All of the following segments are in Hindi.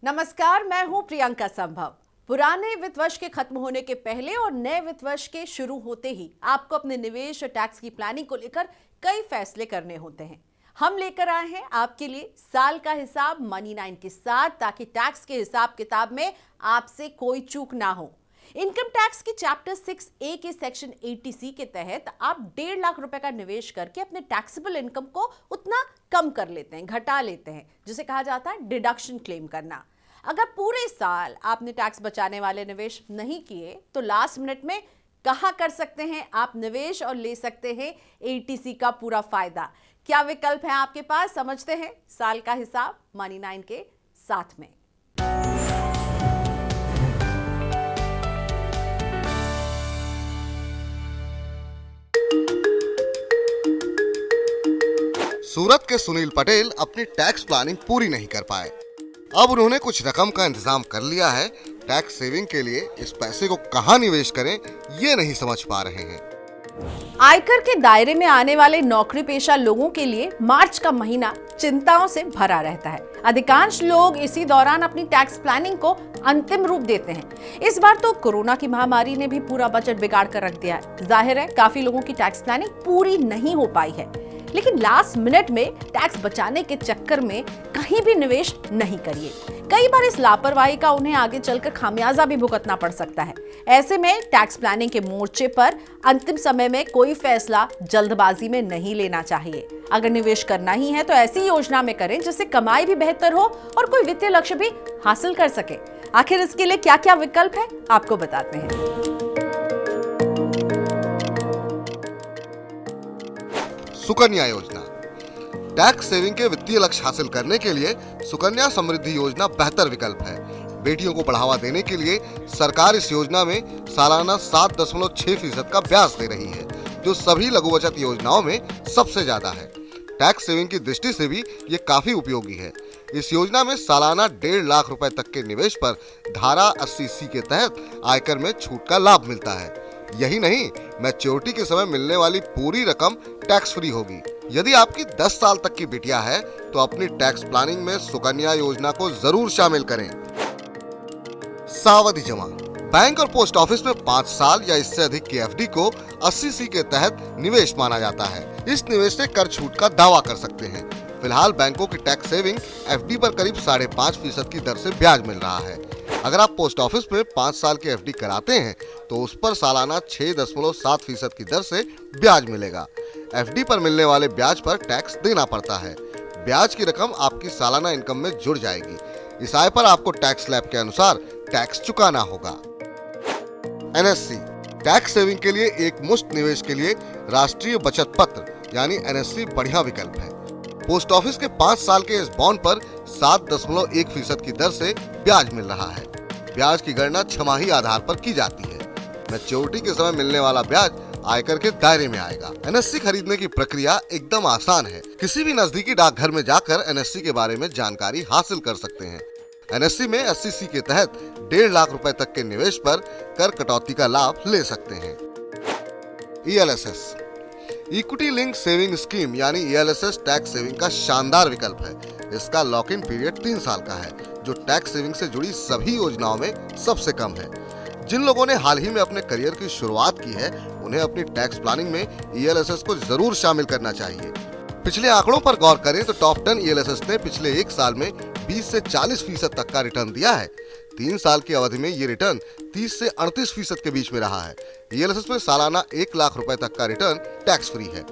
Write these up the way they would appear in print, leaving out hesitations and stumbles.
नमस्कार, मैं हूं प्रियंका संभव। पुराने वित्त वर्ष के खत्म होने के पहले और नए वित्त वर्ष के शुरू होते ही आपको अपने निवेश और टैक्स की प्लानिंग को लेकर कई फैसले करने होते हैं। हम लेकर आए हैं आपके लिए साल का हिसाब मनी9 के साथ, ताकि टैक्स के हिसाब किताब में आपसे कोई चूक ना हो। इनकम टैक्स की चैप्टर 6A के सेक्शन 80C के तहत आप 1.5 लाख रुपए का निवेश करके अपने टैक्सेबल इनकम को उतना कम कर लेते हैं, घटा लेते हैं, जिसे कहा जाता है डिडक्शन क्लेम करना। अगर पूरे साल आपने टैक्स बचाने वाले निवेश नहीं किए तो लास्ट मिनट में कहां कर सकते हैं आप निवेश और ले सकते हैं 80C का पूरा फायदा। क्या विकल्प है आपके पास, समझते हैं साल का हिसाब मनी9 के साथ में। सूरत के सुनील पटेल अपनी टैक्स प्लानिंग पूरी नहीं कर पाए। अब उन्होंने कुछ रकम का इंतजाम कर लिया है। टैक्स सेविंग के लिए इस पैसे को कहां निवेश करें ये नहीं समझ पा रहे हैं। आयकर के दायरे में आने वाले नौकरी पेशा लोगों के लिए मार्च का महीना चिंताओं से भरा रहता है। अधिकांश लोग इसी दौरान अपनी टैक्स प्लानिंग को अंतिम रूप देते हैं। इस बार तो कोरोना की महामारी ने भी पूरा बजट बिगाड़ कर रख दिया है। जाहिर है काफी लोगों की टैक्स प्लानिंग पूरी नहीं हो पाई है, लेकिन लास्ट मिनट में टैक्स बचाने के चक्कर में कहीं भी निवेश नहीं करिए। कई बार इस लापरवाही का उन्हें आगे चलकर खामियाजा भी भुगतना पड़ सकता है। ऐसे में टैक्स प्लानिंग के मोर्चे पर अंतिम समय में कोई फैसला जल्दबाजी में नहीं लेना चाहिए। अगर निवेश करना ही है तो ऐसी योजना में करें जिससे कमाई भी बेहतर हो और कोई वित्तीय लक्ष्य भी हासिल कर सके। आखिर इसके लिए क्या क्या विकल्प है आपको बताते हैं। सुकन्या योजना। टैक्स सेविंग के वित्तीय लक्ष्य हासिल करने के लिए सुकन्या समृद्धि योजना बेहतर विकल्प है। बेटियों को बढ़ावा देने के लिए सरकार इस योजना में सालाना 7.6% का ब्याज दे रही है, जो सभी लघु बचत योजनाओं में सबसे ज्यादा है। टैक्स सेविंग की दृष्टि से भी ये काफी उपयोगी है। इस योजना में सालाना 1.5 लाख रुपए तक के निवेश पर धारा 80C के तहत आयकर में छूट का लाभ मिलता है। यही नहीं, मैच्योरिटी के समय मिलने वाली पूरी रकम टैक्स फ्री होगी। यदि आपकी 10 साल तक की बिटिया है तो अपनी टैक्स प्लानिंग में सुकन्या योजना को जरूर शामिल करें। सावधि जमा। बैंक और पोस्ट ऑफिस में 5 साल या इससे अधिक की FD को 80C के तहत निवेश माना जाता है। इस निवेश से कर छूट का दावा कर सकते हैं। फिलहाल बैंकों की टैक्स सेविंग FD पर करीब 5.5% की दर से ब्याज मिल रहा है। अगर आप पोस्ट ऑफिस में 5 साल की FD कराते हैं तो उस पर सालाना 6.7% की दर से ब्याज मिलेगा। FD पर मिलने वाले ब्याज पर टैक्स देना पड़ता है। ब्याज की रकम आपकी सालाना इनकम में जुड़ जाएगी। इस आय पर आपको टैक्स स्लैब के अनुसार टैक्स चुकाना होगा। NSC। टैक्स सेविंग के लिए एक मुश्त निवेश के लिए राष्ट्रीय बचत पत्र यानी NSC बढ़िया विकल्प है। पोस्ट ऑफिस के 5 साल के इस बॉन्ड पर 7.1% की दर से ब्याज मिल रहा है। ब्याज की गणना छमाही आधार पर की जाती है। मैच्योरिटी के समय मिलने वाला ब्याज आयकर के दायरे में आएगा। NSC खरीदने की प्रक्रिया एकदम आसान है। किसी भी नजदीकी डाकघर में जाकर NSC के बारे में जानकारी हासिल कर सकते हैं। NSC में 80C के तहत 1.5 लाख रुपए तक के निवेश पर कर कटौती का लाभ ले सकते हैं। ELSS equity link saving scheme यानी ELSS टैक्स सेविंग का शानदार विकल्प है। इसका लॉक इन पीरियड 3 साल का है, जो टैक्स सेविंग से जुड़ी सभी योजनाओं में सबसे कम है। जिन लोगों ने हाल ही में अपने करियर की शुरुआत की है उन्हें अपनी टैक्स प्लानिंग में ELSS को जरूर शामिल करना चाहिए। पिछले आंकड़ों पर गौर करें तो टॉप 10 ELSS ने पिछले 1 साल में 20 से 40% तक का रिटर्न दिया है। 3 साल की अवधि में ये रिटर्न 30 से 38% के बीच में रहा है। ELSS में सालाना 1 लाख रुपए तक का रिटर्न टैक्स फ्री है।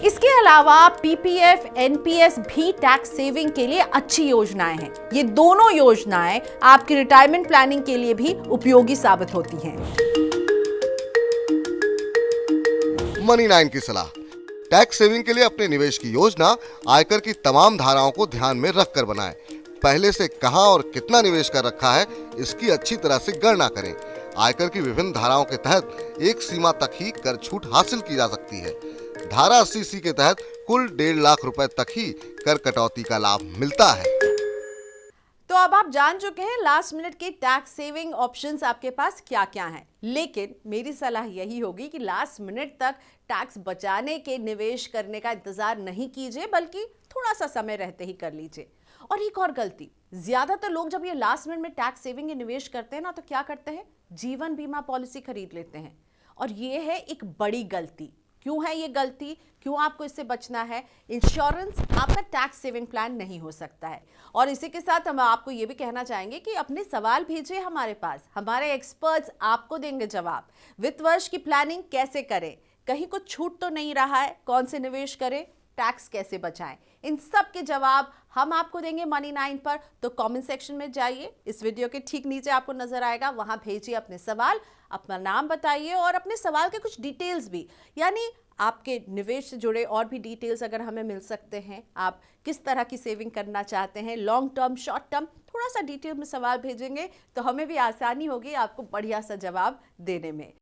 इसके अलावा PPF, NPS भी टैक्स सेविंग के लिए अच्छी योजनाएं हैं। ये दोनों योजनाएं आपकी रिटायरमेंट प्लानिंग के लिए भी उपयोगी साबित होती हैं। मनी9 की सलाह। टैक्स सेविंग के लिए अपने निवेश की योजना आयकर की तमाम धाराओं को ध्यान में रखकर बनाएं। पहले से कहां और कितना निवेश कर रखा है इसकी अच्छी तरह से गणना करें। आयकर की विभिन्न धाराओं के तहत एक सीमा तक ही कर छूट हासिल की जा सकती है। धारा 80C के तहत कुल 1.5 लाख रुपए तक ही कर कटौती का लाभ मिलता है। तो अब आप जान चुके हैं लास्ट मिनट के टैक्स सेविंग ऑप्शंस आपके पास क्या क्या हैं। लेकिन मेरी सलाह यही होगी कि लास्ट मिनट तक टैक्स बचाने के निवेश करने का इंतजार नहीं कीजिए, बल्कि थोड़ा सा समय रहते ही कर लीजिए। और एक और गलती, ज्यादातर लोग जब ये लास्ट मिनट में टैक्स सेविंग या निवेश करते हैं ना, तो क्या करते हैं, जीवन बीमा पॉलिसी खरीद लेते हैं। और ये है एक बड़ी गलती। क्यों है ये गलती, क्यों आपको इससे बचना है? इंश्योरेंस आपका टैक्स सेविंग प्लान नहीं हो सकता है। और इसी के साथ हम आपको ये भी कहना चाहेंगे कि अपने सवाल भेजिए हमारे पास, हमारे एक्सपर्ट्स आपको देंगे जवाब। वित्त वर्ष की प्लानिंग कैसे करें, कहीं कुछ छूट तो नहीं रहा है, कौन से निवेश करें, टैक्स कैसे बचाएं, इन सब के जवाब हम आपको देंगे मनी 9 पर। तो कमेंट सेक्शन में जाइए, इस वीडियो के ठीक नीचे आपको नजर आएगा, वहां भेजिए अपने सवाल, अपना नाम बताइए और अपने सवाल के कुछ डिटेल्स भी, यानी आपके निवेश से जुड़े और भी डिटेल्स अगर हमें मिल सकते हैं, आप किस तरह की सेविंग करना चाहते हैं, लॉन्ग टर्म, शॉर्ट टर्म, थोड़ा सा डिटेल में सवाल भेजेंगे तो हमें भी आसानी होगी आपको बढ़िया सा जवाब देने में।